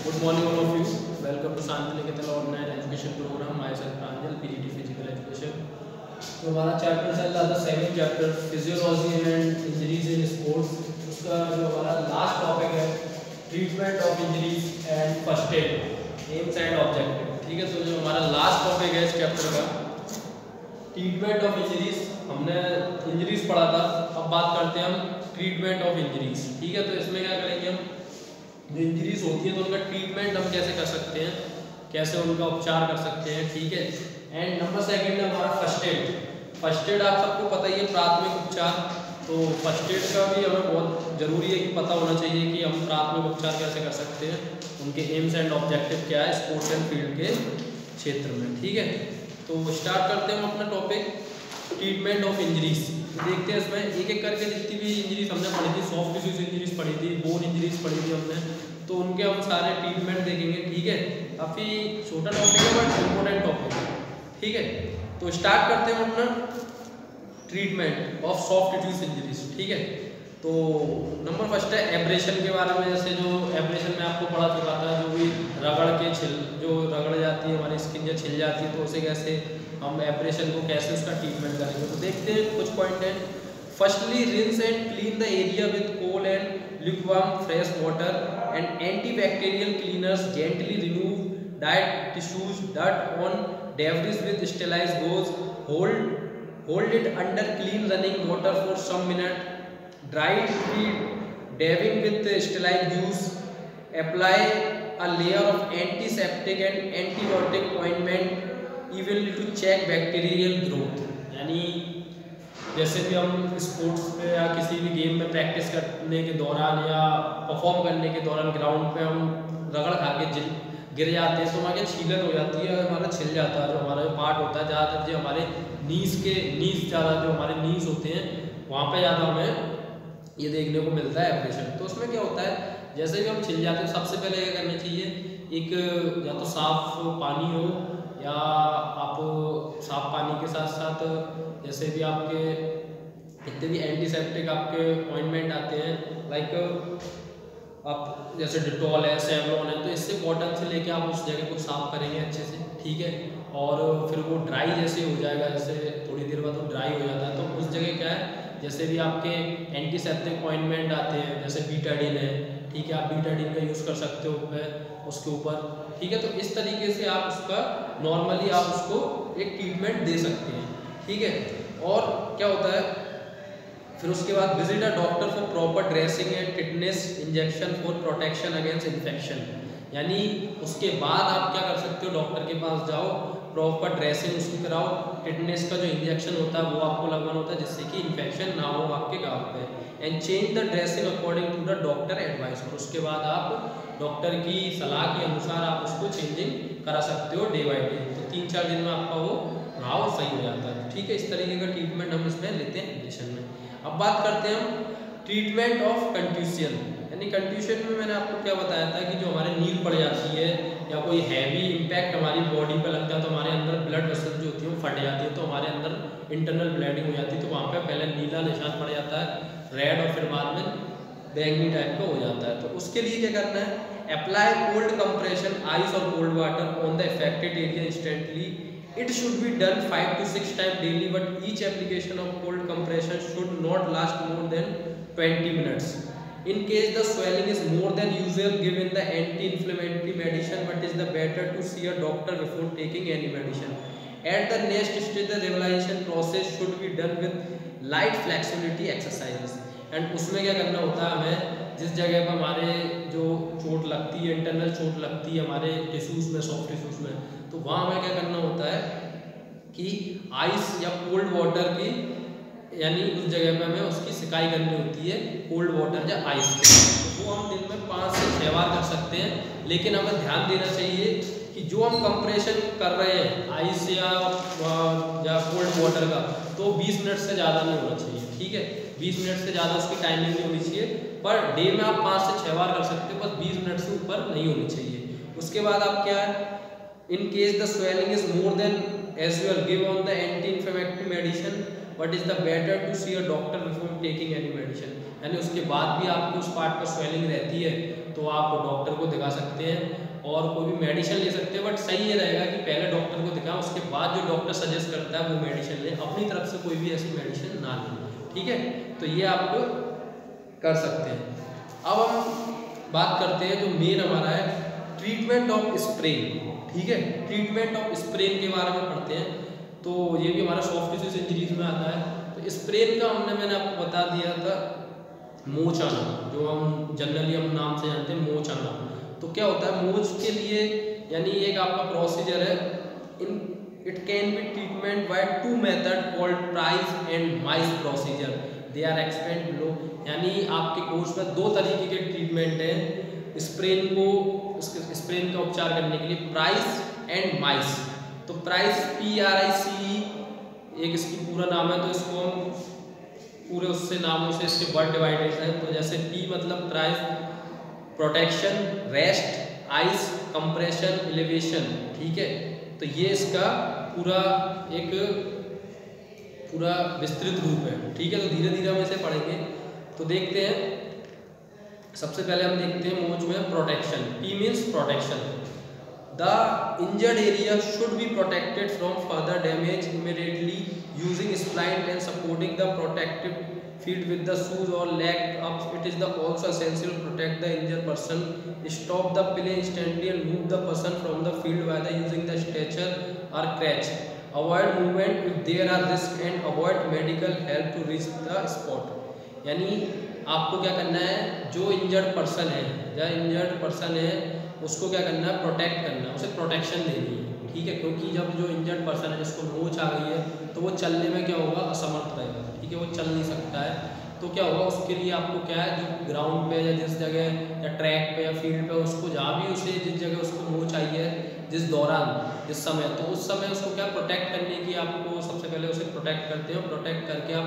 Good morning all of you. Welcome to Santilekitala Online Education Program. Myself Pranjal, PGT Physical Education. तो हमारा chapter चल रहा था 7th chapter physiology and injuries in sports. उसका जो हमारा लास्ट टॉपिक है treatment of injuries and first aid AIIMS and objective. ठीक है, तो जो हमारा लास्ट टॉपिक है इस चैप्टर का ट्रीटमेंट ऑफ इंजरीज, हमने इंजरीज पढ़ा था। अब बात करते हैं हम ट्रीटमेंट ऑफ इंजरीज। ठीक है, तो इसमें क्या करेंगे हम, जो इंजरीज होती है तो उनका ट्रीटमेंट हम कैसे कर सकते हैं, कैसे उनका उपचार कर सकते हैं। ठीक है, एंड नंबर सेकंड है हमारा फर्स्ट एड। फर्स्ट एड आप सबको पता ही है, प्राथमिक उपचार। तो फर्स्ट एड का भी हमें बहुत ज़रूरी है कि पता होना चाहिए कि हम प्राथमिक उपचार कैसे कर सकते हैं, उनके एम्स एंड ऑब्जेक्टिव क्या है स्पोर्ट्स एंड फील्ड के क्षेत्र में। ठीक है, तो स्टार्ट करते हैं हम अपना टॉपिक ट्रीटमेंट ऑफ इंजरीज। देखते हैं इसमें एक एक करके जितनी भी इंजरीज हमने पढ़ी थी, सॉफ्ट टिश्यूज इंजरीज पढ़ी थी, बोन इंजरीज पढ़ी थी हमने, तो उनके हम सारे ट्रीटमेंट देखेंगे। ठीक है, काफ़ी छोटा टॉपिक है बट इम्पोर्टेंट टॉपिक है। ठीक है, तो स्टार्ट करते हैं हम अपना treatment of soft tissues injuries. ठीक है, तो नंबर फर्स्ट है एब्रेशन के बारे में। जैसे जो एब्रेशन में आपको पढ़ा चुका था, जो भी रगड़ के जो रगड़ जाती है हमारी स्किन या छिल जाती है, तो उसे कैसे हम एब्रेशन को कैसे उसका ट्रीटमेंट करेंगे। तो देखते हैं कुछ पॉइंट हैं। Firstly rinse and clean the area with cold and lukewarm fresh water and antibacterial cleaners. Gently remove dead tissues, dirt on debris with sterilized gauze. Hold it under clean running water for some minutes. Dry it, dabbing with sterilized juice. Apply a layer of antiseptic and antibiotic ointment evenly to check bacterial growth. यानी जैसे भी हम sports में या किसी भी game में practice करने के दौरान या परफॉर्म करने के दौरान ग्राउंड पे हम रगड़ खा के गिर जाते हैं, तो हमारी छीलन हो जाती है, हमारा छिल जाता है। जो हमारा पार्ट होता है ज़्यादातर जो हमारे नीज ज़्यादा जो हमारे नीज होते हैं वहाँ पे ज़्यादा हमें ये देखने को मिलता है एब्रेशन। तो उसमें क्या होता है, जैसे भी हम छिल जाते हैं सबसे पहले क्या करना चाहिए, एक या तो साफ पानी हो या आप साफ पानी के साथ साथ जैसे भी आपके जितने भी एंटीसेप्टिक आपके ऑइंटमेंट आते हैं, लाइक आप जैसे डिटॉल है, सेवलॉन है, तो इससे कॉटन से लेके आप उस जगह को साफ करेंगे अच्छे से। ठीक है, और फिर वो ड्राई जैसे हो जाएगा, जैसे थोड़ी देर बाद वो ड्राई हो जाता है, तो उस जगह क्या है, जैसे भी आपके एंटीसेप्टिक ऑइंटमेंट आते हैं जैसे बीटाडीन है, ठीक है, आप बीटाडीन का यूज़ कर सकते हो उसके ऊपर। ठीक है, तो इस तरीके से आप उसका नॉर्मली आप उसको एक ट्रीटमेंट दे सकते हैं। ठीक है, और क्या होता है फिर उसके बाद visit a doctor for proper dressing and tetanus injection for protection against infection. यानी उसके बाद आप क्या कर सकते हो, डॉक्टर के पास जाओ, प्रॉपर ड्रेसिंग उसकी कराओ, टिटनेस का जो इंजेक्शन होता है वो आपको लगवाना होता है जिससे कि इन्फेक्शन ना हो आपके गाँव पे। And change the dressing according to the doctor advice. और उसके बाद आप डॉक्टर की सलाह के अनुसार आप उसको चेंजिंग करा सकते हो डे बाई डे। तो 3-4 दिन में आपका वो घाव सही हो जाता है। ठीक है, इस तरीके का ट्रीटमेंट हम इसमें लेते हैं इंजेक्शन में। अब बात करते हैं हम ट्रीटमेंट ऑफ कंट्यूशन। यानी कंट्यूशन में मैंने आपको क्या बताया था कि जो हमारे नील पड़ जाती है या कोई हैवी इम्पैक्ट हमारी बॉडी पे लगता है तो हमारे अंदर ब्लड वेसल जो होती है वो फट जाती है, तो हमारे अंदर इंटरनल ब्लीडिंग हो जाती है। तो वहाँ पे पहले नीला निशान पड़ जाता है, रेड, और फिर बाद में बैंगनी टाइप का हो जाता है। तो उसके लिए क्या करना है, अप्लाई कोल्ड कंप्रेशन आइस और cold water on the affected area instantly. It should be done 5 to 6 times daily, but each application of cold compression should not last more than 20 minutes. In case the swelling is more than usual, give in the anti-inflammatory medicine, but is the better to see a doctor before taking any medicine. At the next stage, the realization process should be done with light flexibility exercises. And उसमें क्या करना होता है, हमें जिस जगह पर हमारे जो चोट लगती है, इंटरनल चोट लगती है हमारे टिश्यूज़ में, सॉफ्ट टिश्यूज़ में, तो वहाँ हमें क्या करना होता है कि आइस या कोल्ड वाटर की, यानी उस जगह पे हमें उसकी सिकाई करनी होती है कोल्ड वाटर या आइस के। तो वो हम दिन में 5 से 6 बार कर सकते हैं, लेकिन हमें ध्यान देना चाहिए कि जो हम कंप्रेशन कर रहे हैं आइस या कोल्ड वाटर का, तो 20 मिनट से ज़्यादा नहीं होना चाहिए। ठीक है, 20 मिनट से ज़्यादा उसकी टाइमिंग नहीं होनी चाहिए, पर डे में आप 5 से 6 बार कर सकते हो, बस 20 मिनट से ऊपर नहीं होनी चाहिए। उसके बाद आप क्या है, in case the swelling is more than as well, give on the anti-inflammatory medicine but is the better to see a doctor before taking any medicine. यानी उसके बाद भी आपको उस पार्ट पर स्वेलिंग रहती है तो आप डॉक्टर को दिखा सकते हैं और कोई भी मेडिसिन ले सकते हैं, बट सही ये रहेगा कि पहले डॉक्टर को दिखाएं, उसके बाद जो डॉक्टर सजेस्ट करता है वो मेडिसिन लें, अपनी तरफ से कोई भी ऐसी मेडिसिन ना लें। ठीक है, तो ये आप कर सकते हैं। अब हम बात करते हैं जो मेन हमारा है ट्रीटमेंट ऑफ स्प्रेन। ठीक है, ट्रीटमेंट ऑफ स्प्रेन के बारे में पढ़ते हैं, तो ये भी हमारा सॉफ्ट टिश्यूज इंजरीज में आता है। तो स्प्रेन का मैंने आपको बता दिया था मोच आना, जो हम जनरली हम नाम से जानते हैं मोच आना। तो क्या होता है मोच के लिए, यानी एक आपका प्रोसीजर है, in it can be treatment by two method called price and mice procedure, they are explained below. यानी आपके कोर्स में दो तरीके के ट्रीटमेंट हैं स्प्रेन को, स्प्रेन का उपचार करने के लिए, प्राइस एंड माइस। तो प्राइस PRICE एक इसकी पूरा नाम है, तो इसको हम पूरे उससे नामों से इसके वर्ड डिवाइडेड है। तो जैसे P मतलब price, protection, rest, ice, compression, elevation. ठीक है, तो ये इसका पूरा विस्तृत रूप है। ठीक है, तो धीरे धीरे हम इसे पढ़ेंगे। तो देखते हैं, सबसे पहले हम देखते हैं मोच में protection. P means protection, the injured area should be protected from further damage immediately using spline and supporting the protective feet with the shoes or leg up. It is the also essential to protect the injured person, stop the play instantly and move the person from the field by using the stretcher or crutch. Avoid movement if there are risk and avoid medical help to reach the spot. यानी आपको क्या करना है, जो injured person है उसको क्या करना है, प्रोटेक्ट करना है, उसे प्रोटेक्शन देनी है। ठीक है, क्योंकि जब जो इंजर्ड पर्सन है जिसको मोच आ गई है तो वो चलने में क्या होगा, असमर्थ रहेगा। ठीक है, वो चल नहीं सकता है, तो क्या होगा, उसके लिए आपको क्या है, जो ग्राउंड पे या जिस जगह या ट्रैक पे या फील्ड पे उसको जहाँ भी उसे जिस जगह उसको मोच आई है जिस दौरान जिस समय, तो उस समय उसको क्या प्रोटेक्ट करने की आपको सबसे पहले उसे प्रोटेक्ट करते हो। प्रोटेक्ट करके आप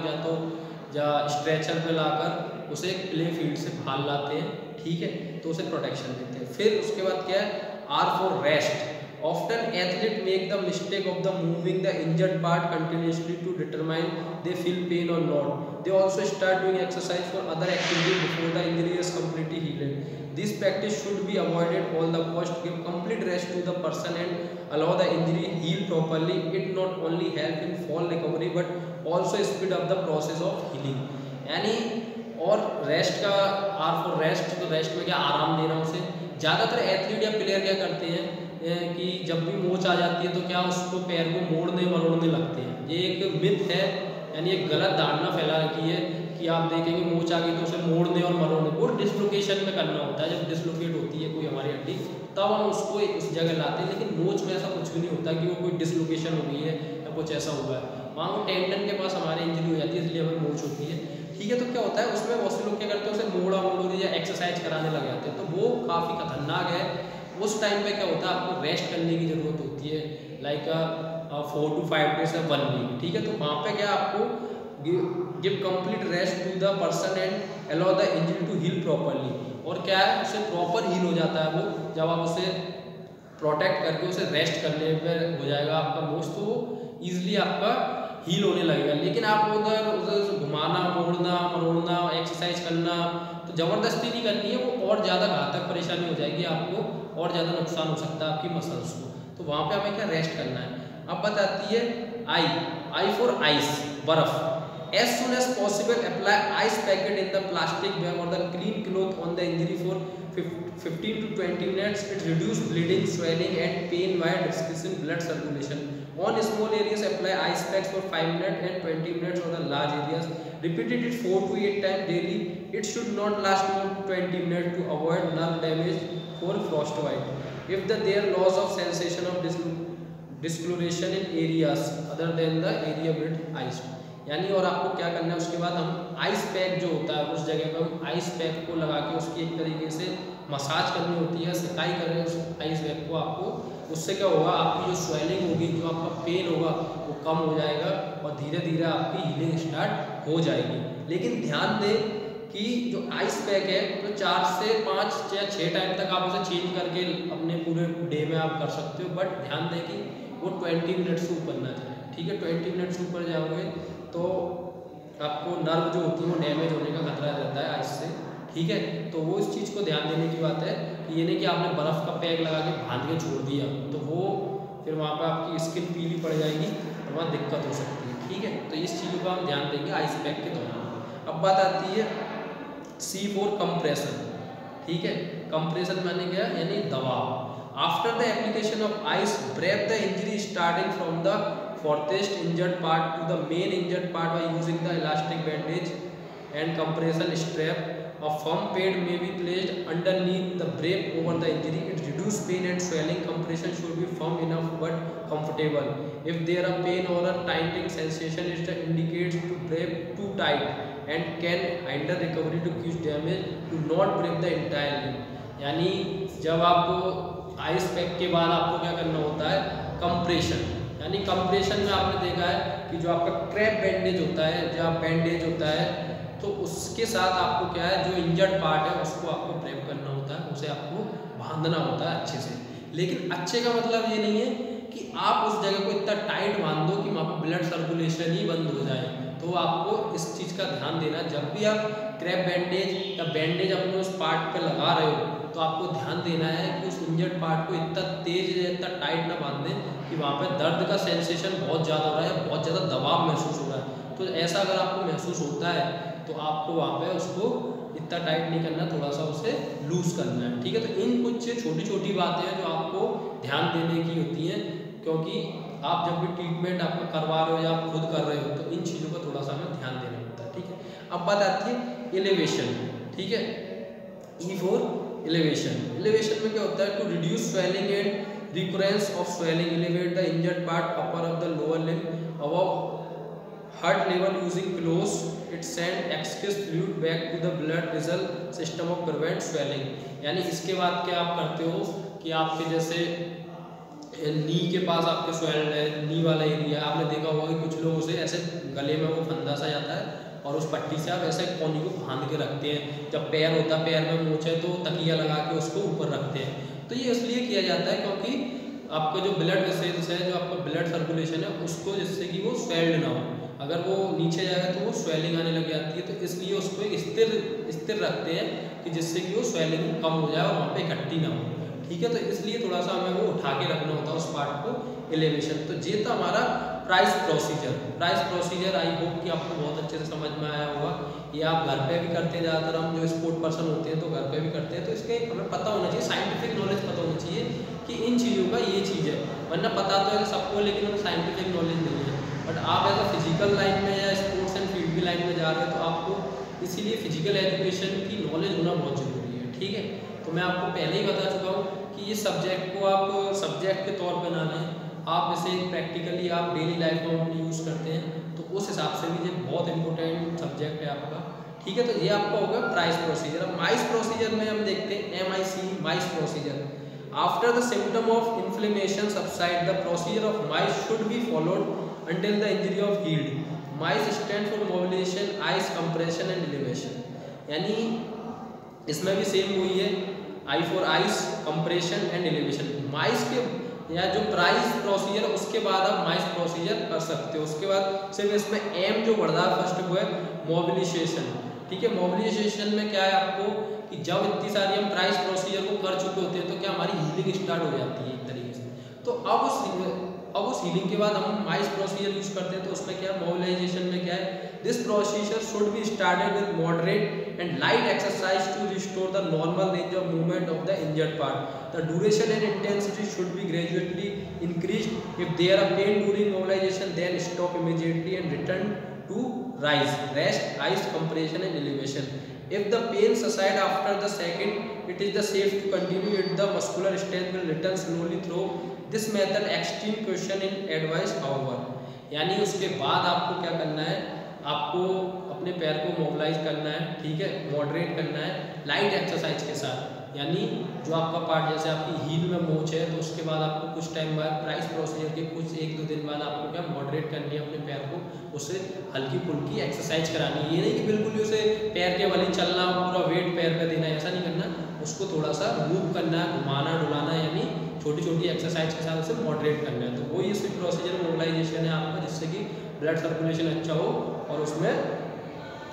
या स्ट्रेचर पे लाकर उसे प्ले फील्ड से बाहर लाते हैं। ठीक है, तो उसे प्रोटेक्शन देते हैं। फिर उसके बाद क्या है, R for rest. Often athletes make the mistake of moving the injured part continuously to determine they feel pain or not. They also start doing exercise for other activities before the injury is completely healed. This practice should be avoided all the cost. Give complete rest to the person and allow the injury heal properly. It not only help in fall recovery but also speed up the process of healing. यानी और rest का R for rest, तो rest में क्या आराम देना उसे। ज़्यादातर एथलीट या प्लेयर क्या करते हैं कि जब भी मोच आ जाती है तो क्या उसको पैर को मोड़ने मरोड़ने लगते हैं। ये एक मिथ है, यानी एक गलत धारणा फैला रखी है कि आप देखेंगे मोच आ गई तो उसे मोड़ने और मरोड़ने, वो डिसलोकेशन में करना होता है। जब डिसलोकेट होती है कोई हमारी हड्डी तब हम उसको उस जगह लाते हैं, लेकिन मोच में ऐसा कुछ भी नहीं होता कि वो कोई डिसलोकेशन हो गई है या कुछ ऐसा हुआ है। वहाँ वो टेंडन के पास हमारी इंजरी हो जाती है, इसलिए हमें मोच होती है। ठीक है, तो क्या होता है उसमें बहुत से लोग क्या करते हैं, उसे मोड़ी या एक्सरसाइज कराने लग जाते हैं, तो वो काफ़ी खतरनाक है। उस टाइम पे क्या होता है, आपको रेस्ट करने की ज़रूरत होती है, लाइक 4 to 5 days या 1 week। ठीक है, तो वहाँ पे क्या आपको give complete rest to the person and allow the injury to heal properly. और क्या है, उसे प्रॉपर हील हो जाता है वो जब आप उसे प्रोटेक्ट करके उसे रेस्ट करने पर हो जाएगा आपका मोच, तो वो ईजिली आपका हील होने लगेगा। लेकिन आप उधर घुमाना मोड़ना मरोड़ना एक्सरसाइज करना तो ज़बरदस्ती नहीं करनी है, वो और ज़्यादा घातक परेशानी हो जाएगी, आपको और ज़्यादा नुकसान हो सकता है आपकी मसल्स को। तो वहाँ पे हमें क्या रेस्ट करना है। अब बताती है आई फॉर आइस, बर्फ। As soon as possible apply ice packet in the plastic bag or the clean cloth on the injury for 15 to 20 minutes. It reduces bleeding, swelling and pain while decreasing blood circulation. On small areas apply ice packs for 5 minutes and 20 minutes on the large areas. Repeat it 4 to 8 times daily. It should not last more than 20 minutes to avoid nerve damage or frostbite. If there loss of sensation of discoloration in areas other than the area with ice. यानी और आपको क्या करना है, उसके बाद हम ice pack जो होता है उस जगह पर हम आइस पैक को लगा के उसकी एक तरीके से मसाज करनी होती है, सिकाई कर रहे हैं उस आइस पैक को आपको। उससे क्या होगा, आपकी जो स्वेलिंग होगी, जो आपका पेन होगा वो कम हो जाएगा और धीरे धीरे आपकी हीलिंग स्टार्ट हो जाएगी। लेकिन ध्यान दें कि जो आइस पैक है तो 4 से 5 या 6 टाइम तक आप उसे चेंज करके अपने पूरे डे में आप कर सकते हो, बट ध्यान दें कि वो 20 मिनट से ऊपर ना जाए। ठीक है, 20 मिनट से ऊपर जाओगे तो आपको नर्व जो होती है वो डैमेज होने का खतरा रहता है आइस से, ठीक है। तो वो इस चीज़ को ध्यान देने की बात है कि ये नहीं कि आपने बर्फ़ का पैक लगा के बांध के छोड़ दिया तो वो फिर वहाँ पर आपकी स्किन पीली पड़ जाएगी और वहाँ दिक्कत हो सकती है, ठीक है। तो इस चीज़ों का हम ध्यान देंगे आइस पैक के दौरान। अब बात आती है C4 कंप्रेशन, ठीक है। कंप्रेशन माने क्या, यानी दबाव। After the application of ice break the injury starting from the farthest injured part to the main injured part by using the elastic bandage and compression strap. A firm pad may be placed underneath the break over the injury. It reduces pain and swelling. Compression should be firm enough but comfortable. If there are pain or a tightening sensation, it indicates to break too tight and can hinder recovery to cause damage. Do not break the entire limb. यानी जब आप ice pack के बाद आपको क्या करना होता है, कंप्रेशन। यानी कंप्रेशन में आपने देखा है कि जो आपका क्रैप बैंडेज होता है, जो बैंडेज होता है, तो उसके साथ आपको क्या है, जो इंजर्ड पार्ट है उसको आपको प्रेप करना होता है, उसे आपको बांधना होता है अच्छे से। लेकिन अच्छे का मतलब ये नहीं है कि आप उस जगह को इतना टाइट बांध दो कि वहाँ पर ब्लड सर्कुलेशन ही बंद हो जाए। तो आपको इस चीज़ का ध्यान देना, जब भी आप क्रैप बैंडेज या बैंडेज अपने उस पार्ट पर लगा रहे हो तो आपको ध्यान देना है कि उस इंजर्ड पार्ट को इतना तेज या इतना टाइट ना बांध दें कि वहाँ पर दर्द का सेंसेशन बहुत ज़्यादा हो रहा है, बहुत ज़्यादा दबाव महसूस हो रहा है। तो ऐसा अगर आपको महसूस होता है तो आपको वहाँ पे उसको इतना टाइट नहीं करना, थोड़ा सा उसे लूज करना है, ठीक है। तो इन कुछ छोटी छोटी बातें हैं जो आपको ध्यान देने की होती हैं, क्योंकि आप जब भी ट्रीटमेंट आपको करवा रहे हो या आप खुद कर रहे हो तो इन चीज़ों का थोड़ा सा हमें ध्यान देना होता है, ठीक है। अब बात आती है एलिवेशन, ठीक है। E4 elevation. एलिवेशन में क्या होता है, to reduce swelling and recurrence of swelling, elevate the injured part upper of the lower limb above heart level using pillows. It send excess fluid back to the blood vessel system of prevent swelling. यानी इसके बाद क्या आप करते हो कि आपके जैसे नी के पास आपके स्वेल्ड है, नी वाला एरिया, आपने देखा होगा कि कुछ लोग उसे ऐसे गले में वो फंदा सा जाता है और उस पट्टी से आप ऐसे कोनी को बांध के रखते हैं। जब पैर होता है, पैर में मोच है तो तकिया लगा के उसको ऊपर रखते हैं। तो ये इसलिए किया जाता है क्योंकि आपका जो ब्लड वेसल्स है, जो आपका ब्लड सर्कुलेशन है, उसको जिससे कि वो स्वेल्ड ना हो। अगर वो नीचे जाएगा तो वो स्वेलिंग आने लग जाती है, तो इसलिए उसको एक स्थिर रखते हैं कि जिससे कि वो स्वेलिंग कम हो जाए और वहाँ पे इकट्ठी ना हो, ठीक है। तो इसलिए थोड़ा सा हमें वो उठा के रखना होता है उस पार्ट को, एलिवेशन। तो ये था हमारा price procedure. Price procedure I hope कि आपको बहुत अच्छे से समझ में आया होगा। ये आप घर पे भी करते हैं, ज़्यादातर हम जो स्पोर्ट पर्सन होते हैं तो घर पे भी करते हैं। तो इसके हमें पता होना चाहिए, साइंटिफिक नॉलेज पता होना चाहिए कि इन चीज़ों का ये चीज़ है, वरना पता तो है सबको लेकिन हमें साइंटिफिक नॉलेज नहीं है। बट आप एज अ फिजिकल लाइन में या स्पोर्ट्स एंड फील्ड की लाइन में जा रहे हो तो आपको इसीलिए फिजिकल एजुकेशन की नॉलेज होना बहुत ज़रूरी है, ठीक है। तो मैं आपको पहले ही बता चुका हूँ कि ये सब्जेक्ट को आप सब्जेक्ट के तौर पर ना लें, आप इसे प्रैक्टिकली आप डेली लाइफ में अपनी यूज़ करते हैं, तो उस हिसाब से भी ये बहुत इंपॉर्टेंट सब्जेक्ट है आपका, ठीक है। तो ये आपका होगा प्राइस प्रोसीजर। अब माइस प्रोसीजर में हम देखते हैं MIC mice procedure. After the symptom of inflammation subside the procedure of mice should be followed until the injury of healed. MICE stand for mobilization, ice compression and elevation. यानी इसमें भी same वही है, I for ice, compression and elevation. MICE के या जो price procedure है उसके बाद आप माइस प्रोसीजर कर सकते हो। उसके बाद सिर्फ इसमें M जो बढ़ रहा है फर्स्ट वो है मोबिलाइजेशन, ठीक है। मोबिलाइजेशन में क्या है आपको कि जब इतनी सारी हम प्राइस प्रोसीजर को कर चुके होते हैं तो क्या हमारी हीलिंग स्टार्ट हो जाती है एक तरीके से। तो अब उस हीलिंग के बाद हम माइस प्रोसीजर यूज करते हैं। तो उसमें क्या है, मोबिलाइजेशन में क्या है, this procedure should be started with moderate and light exercise to restore the normal range of movement of the injured part. The duration and intensity should be gradually increased. If there are pain during mobilisation then stop immediately and return to rise, rest, ice compression and elevation. If the pain subside after the second, it is the safe to continue it. The muscular strength will return slowly through this method. Extreme question in advice however. यानी उसके बाद आपको क्या करना है, आपको अपने पैर को मोबिलाइज करना है, ठीक है, मॉडरेट करना है लाइट एक्सरसाइज के साथ। यानी जो आपका पार्ट जैसे आपकी हील में मोच है तो उसके बाद आपको कुछ टाइम बाद प्राइस प्रोसीजर के कुछ 1-2 दिन बाद आपको क्या मॉडरेट करनी है अपने पैर को, उससे हल्की फुल्की एक्सरसाइज करानी है। ये नहीं कि बिल्कुल ही उसे पैर के वाली चलना, पूरा वेट पैर पे देना, ऐसा नहीं करना। उसको थोड़ा सा मूव करना, घुमाना डुलाना, यानी छोटी छोटी एक्सरसाइज के साथ उसे मॉडरेट करना है। तो वो ये प्रोसीजर मोबिलाइजेशन है आपका, जिससे कि ब्लड सर्कुलेशन अच्छा हो और उसमें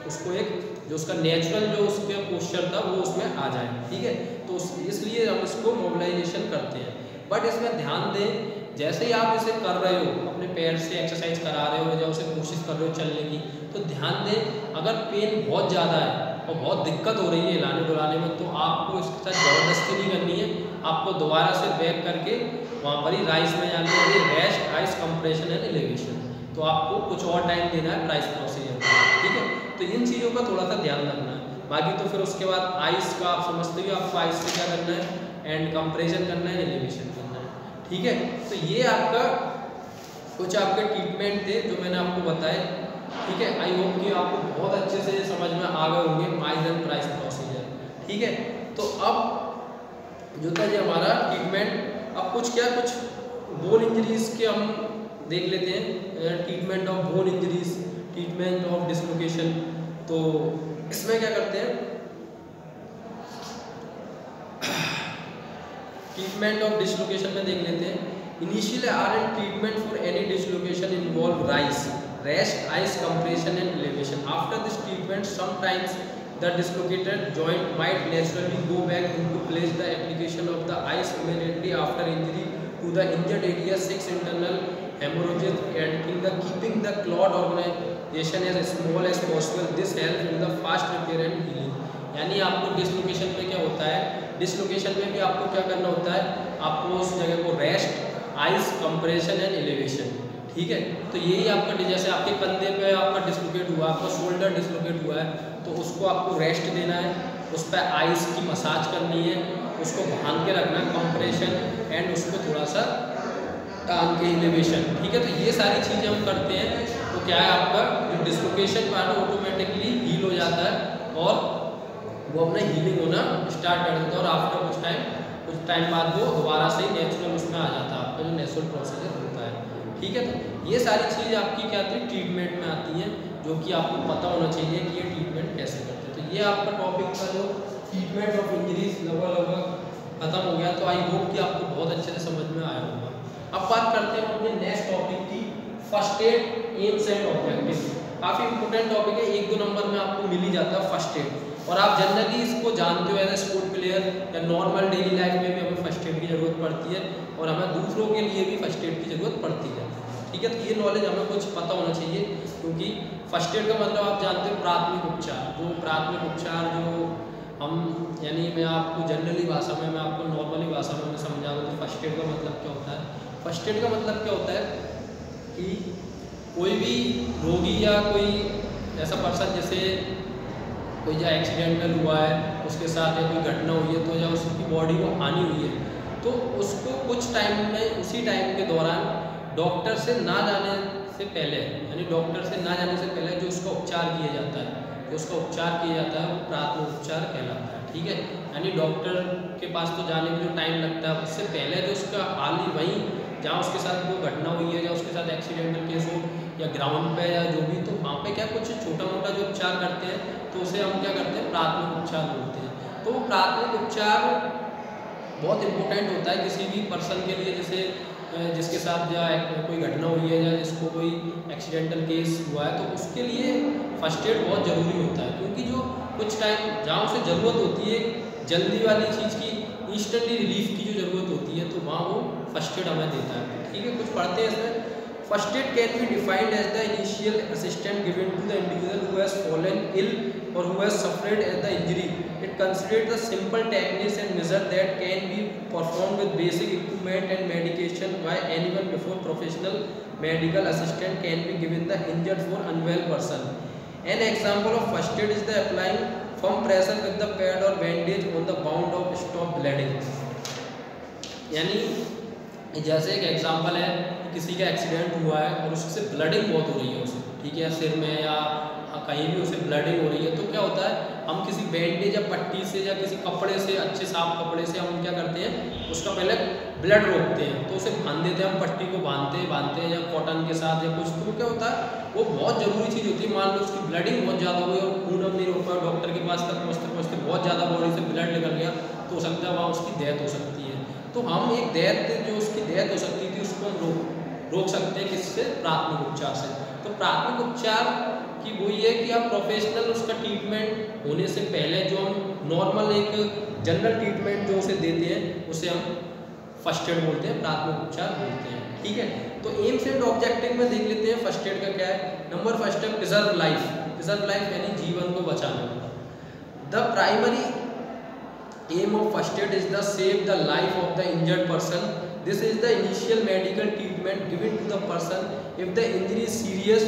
उसको एक जो उसका नेचुरल जो उसके पोस्चर था वो उसमें आ जाए, ठीक है। तो इसलिए हम इसको मोबिलाइजेशन करते हैं। बट इसमें ध्यान दें, जैसे ही आप इसे कर रहे हो, अपने पैर से एक्सरसाइज करा रहे हो या उसे कोशिश कर रहे हो चलने की, तो ध्यान दें अगर पेन बहुत ज़्यादा है और बहुत दिक्कत हो रही है हिलाने डुलाने में, तो आपको इसके साथ ज़बरदस्ती नहीं करनी है। आपको दोबारा से बैक करके वहाँ पर ही राइस में जाना है, rest, ice compression and elevation. तो आपको कुछ और टाइम देना है प्राइस प्रोसीजर में, ठीक है। तो इन चीज़ों का थोड़ा सा ध्यान रखना है। बाकी तो फिर उसके बाद आइस का आप समझते हो, आपको आइस से क्या करना है, एंड कंप्रेशन करना है, एलिवेशन करना है, ठीक है। तो ये आपका कुछ आपके ट्रीटमेंट थे जो मैंने आपको बताए, ठीक है। आई होप कि आपको बहुत अच्छे से समझ में आ गए होंगे माइज एंड प्राइस प्रोसीजर, ठीक है। तो अब जो था ये हमारा ट्रीटमेंट, अब कुछ बोन इंजरीज के हम देख लेते हैं। Treatment of bone injuries, treatment of dislocation. तो इसमें क्या करते हैं, ट्रीटमेंट ऑफ डिसलोकेशन में देख लेते हैं। Initial are treatment for any dislocation involve RICE, rest, ice compression and elevation. After this treatment sometimes the dislocated joint might naturally go back into place. The application of the ice immediately after injury to the injured area, 6 internal hemorrhages and keeping the clot organization as small as possible. This helps in the fast repair and healing. यानी आपको dislocation में क्या होता है, dislocation में भी आपको क्या करना होता है, आपको उस जगह को rest, ice compression and elevation, ठीक है। तो यही आपका, जैसे आपके कंधे पे आपका डिसलोकेट हुआ, आपका शोल्डर डिसलोकेट हुआ है, तो उसको आपको रेस्ट देना है, उस पर आइस की मसाज करनी है, उसको बांध के रखना है, कंप्रेशन एंड उसको थोड़ा सा टांग के एलिवेशन, ठीक है। तो ये सारी चीज़ें हम करते हैं, तो क्या है आपका जो डिसलोकेशन पार्ट ऑटोमेटिकली हील हो जाता है और वो अपना हीलिंग होना स्टार्ट कर देता है, और आफ्टर कुछ टाइम बाद वो दोबारा से ही नेचुरल उसमें आ जाता है, आपका जो नेचुरल प्रोसीजर होता है, ठीक है। तो ये सारी चीज़ आपकी क्या आती है, ट्रीटमेंट में आती हैं, जो कि आपको पता होना चाहिए कि ये ट्रीटमेंट कैसे करते हैं। तो ये आपका टॉपिक का जो ट्रीटमेंट ऑफ इंजरीज लगभग खत्म हो गया। तो आई होप कि आपको बहुत अच्छे से समझ में आया होगा। अब बात करते हैं अपने नेक्स्ट टॉपिक की, first aid, AIIMS and objective. काफ़ी इंपॉर्टेंट टॉपिक है, 1-2 नंबर में आपको मिल ही जाता है फर्स्ट एड, और आप जनरली इसको जानते हो एज ए स्पोर्ट प्लेयर या नॉर्मल डेली लाइफ में भी हमें फर्स्ट एड की ज़रूरत पड़ती है, और हमें दूसरों के लिए भी फर्स्ट एड की ज़रूरत पड़ती है, ठीक है। तो ये नॉलेज हमें कुछ पता होना चाहिए, क्योंकि फर्स्ट एड का मतलब आप जानते हो प्राथमिक उपचार। जो प्राथमिक उपचार जो हम, यानी मैं आपको जनरली भाषा में, मैं आपको नॉर्मली भाषा में समझा दूँ तो फर्स्ट एड का मतलब क्या होता है। फर्स्ट एड का मतलब क्या होता है कि कोई भी रोगी या कोई ऐसा पर्सन, जैसे कोई जो एक्सीडेंटल हुआ है, उसके साथ या कोई घटना हुई है, तो या उसकी बॉडी को हानि हुई है, तो उसको कुछ टाइम में, उसी टाइम के दौरान डॉक्टर से ना जाने से पहले, यानी डॉक्टर से ना जाने से पहले जो उसका उपचार किया जाता है, जो उसका उपचार किया जाता है वो प्राथमिक उपचार कहलाता है, ठीक है। यानी डॉक्टर के पास तो जाने में जो टाइम लगता है, उससे पहले जो उसका हाल ही वहीं जहाँ उसके साथ वो घटना हुई है, या उसके साथ एक्सीडेंटल केस हो, या ग्राउंड पे या जो भी, तो वहाँ पे क्या कुछ छोटा मोटा जो उपचार करते हैं, तो उसे हम क्या करते हैं, प्राथमिक उपचार बोलते हैं। तो प्राथमिक उपचार बहुत इंपॉर्टेंट होता है किसी भी पर्सन के लिए, जैसे जिसके साथ या कोई घटना हुई है, या जिसको कोई एक्सीडेंटल केस हुआ है, तो उसके लिए फर्स्ट एड बहुत ज़रूरी होता है, क्योंकि जो कुछ टाइम जहाँ उसे ज़रूरत होती है जल्दी वाली चीज़ की, इंस्टेंटली रिलीफ की जो ज़रूरत होती है, तो वहाँ वो फर्स्ट एड हमें देता है, ठीक है। कुछ पढ़ते हैं इसमें। First aid can be defined as the initial assistant given to the individual who has fallen ill or who has suffered at the injury. It considers the simple techniques and measures that can be performed with basic equipment and medication by anyone before professional medical assistance can be given the injured for unwell person. An example of first aid is the applying firm pressure with the pad or bandage on the wound of stop bleeding. यानी जैसे एक example है, किसी का accident हुआ है और उससे ब्लडिंग बहुत हो रही है उसे, ठीक है, सिर में या कहीं भी उसे ब्लडिंग हो रही है, तो क्या होता है, हम किसी बैंडेज या पट्टी से या किसी कपड़े से, अच्छे साफ कपड़े से हम क्या करते हैं, उसका पहले ब्लड रोकते हैं, तो उसे बांध देते हैं, हम पट्टी को बांधते हैं या कॉटन के साथ या कुछ। तो क्या होता है, वो बहुत ज़रूरी चीज़ होती है। मान लो उसकी ब्लडिंग बहुत ज़्यादा हो गई और खून अब नहीं रोक पाया, डॉक्टर के पास तक पहुँचते बहुत ज़्यादा बॉडी से ब्लड निकल गया, तो हो सकता है वहाँ उसकी डेथ हो सकती है। तो हम एक डेथ, जो उसकी डेथ हो सकती थी, उसको हम रोक सकते हैं किससे, प्राथमिक उपचार से। तो प्राथमिक उपचार की वो ये है कि आप प्रोफेशनल उसका ट्रीटमेंट होने से पहले जो हम नॉर्मल एक जनरल ट्रीटमेंट जो उसे देते हैं उसे हम फर्स्ट एड बोलते हैं, प्राथमिक उपचार बोलते हैं। ठीक है, तो एम्स एंड ऑब्जेक्टिव में देख लेते हैं फर्स्ट एड का क्या है। नंबर फर्स्ट है प्रिजर्व लाइफ। प्रिजर्व लाइफ यानी जीवन को बचाना। The primary aim of first aid is to save the life of the injured person. This is the initial medical treatment given to the person. If the injury is serious,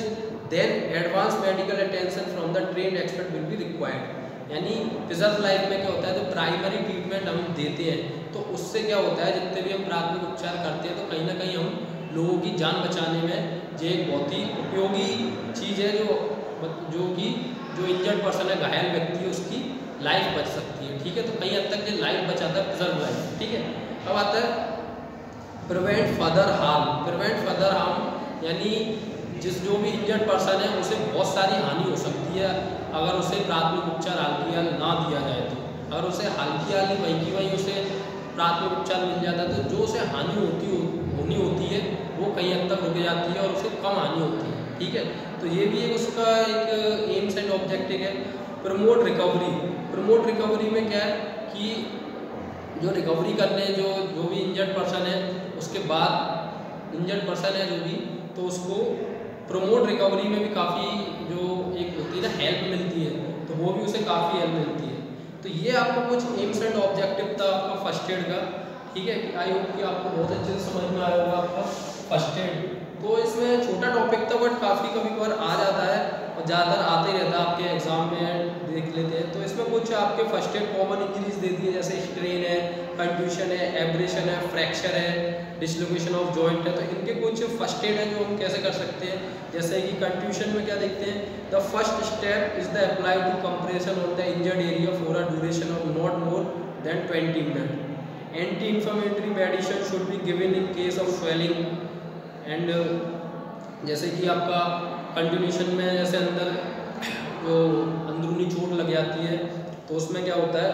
then advanced medical attention from the trained expert will be required. यानी preserve life में क्या होता है, तो primary treatment हम देते हैं तो उससे क्या होता है, जितने भी हम प्राथमिक उपचार करते हैं तो कहीं ना कहीं हम लोगों की जान बचाने में ये एक बहुत ही उपयोगी चीज़ है जो कि जो इंजर्ड पर्सन है, घायल व्यक्ति है, उसकी लाइफ बच सकती है। ठीक है, तो कहीं हद तक ये लाइफ बचाता है प्रिजर्व लाइफ। ठीक है, अब आता है prevent further harm. Prevent further harm यानी जो भी इंजर्ड पर्सन है उसे बहुत सारी हानि हो सकती है अगर उसे प्राथमिक उपचार हाल ना दिया जाए तो। अगर उसे हल्की हाली वहीं की वहीं उसे प्राथमिक उपचार मिल जाता है तो जो उसे हानि होनी होती है वो कहीं हद तक रुक जाती है और उसे कम हानि होती है। ठीक है, तो ये भी एक उसका एक एम्स एंड ऑब्जेक्टिव है। Promote recovery. प्रमोट रिकवरी में क्या है कि जो रिकवरी करने जो भी इंजर्ड पर्सन है उसके बाद इंजर्ड पर्सन है जो भी, तो उसको प्रमोट रिकवरी में भी काफ़ी जो एक होती है ना हेल्प मिलती है, तो वो भी उसे काफ़ी हेल्प मिलती है। तो ये आपका कुछ एम्स एंड ऑब्जेक्टिव था आपका फर्स्ट एड का। ठीक है, आई होप कि आपको बहुत अच्छे से समझ में आया होगा आपका फर्स्ट एड। तो इसमें छोटा टॉपिक था बट काफ़ी कभी कभार आ जाता है और ज़्यादातर आते ही रहता है आपके एग्जाम में, देख लेते हैं। तो इसमें कुछ आपके फर्स्ट एड कॉमन इंजरीज दे दी है, जैसे स्ट्रेन है, कंट्यूशन है, एब्रेशन है, फ्रैक्चर है, डिसलोकेशन ऑफ जॉइंट है। तो इनके कुछ फर्स्ट एड है जो हम कैसे कर सकते हैं। जैसे कि कंट्यूशन में क्या देखते हैं, the first step is the apply to compression on the injured area for a duration of not more than 20 minute. Anti inflammatory medicine should be given in case of swelling and जैसे कि आपका continuation में जैसे अंदर जो अंदरूनी चोट लग जाती है तो उसमें क्या होता है,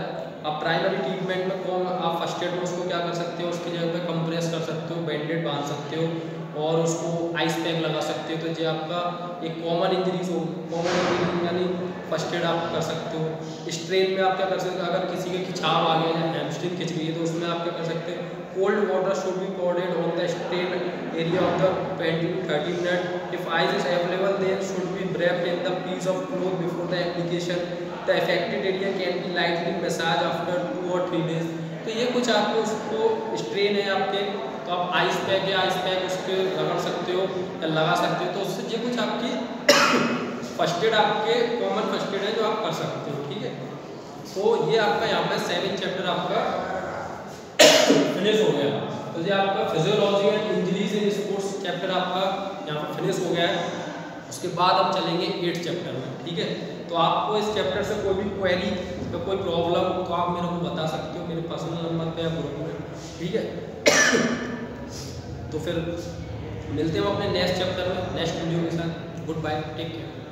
आप प्राइमरी ट्रीटमेंट में आप फर्स्ट एड में उसको क्या कर सकते हो, उसकी जगह पे कंप्रेस कर सकते हो, बैंडेड बांध सकते हो और उसको आइस पैक लगा सकते हो। तो ये आपका एक कॉमन इंजरीज हो, कॉमन इंजरी यानी फर्स्ट एड आप कर सकते हो। स्ट्रेन में आप क्या कर सकते हो, अगर किसी के खिंचाव आ गया या हैमस्ट्रिंग खिंच गई है तो उसमें आप क्या कर सकते हो, cold water should be poured on the strain area of the 20 to 30 minute. If ice is available then should be wrapped in the piece of cloth before the application. The affected area can be lightly massaged after 2 or 3 days. तो ये कुछ आपको उसको strain है आपके, तो आप ice pack या आइस पैक उसके रगड़ सकते हो या लगा सकते हो। तो उससे ये कुछ आपकी फर्स्ट एड आपके कॉमन फर्स्ट एड है जो आप कर सकते हो। ठीक है, तो ये आपका यहाँ पे 7 चैप्टर आपका फिनिश हो गया। तो ये आपका physiology and injuries in sports chapter आपका यहाँ पर फिनिश हो गया है। उसके बाद हम चलेंगे 8 चैप्टर में। ठीक है, तो आपको इस चैप्टर से कोई भी क्वेरी या कोई प्रॉब्लम तो आप मेरे को बता सकते हो मेरे पर्सनल नंबर पे या ग्रुप में। ठीक है, तो फिर मिलते हैं अपने नेक्स्ट चैप्टर में नेक्स्ट वीडियो के साथ। Goodbye, take care.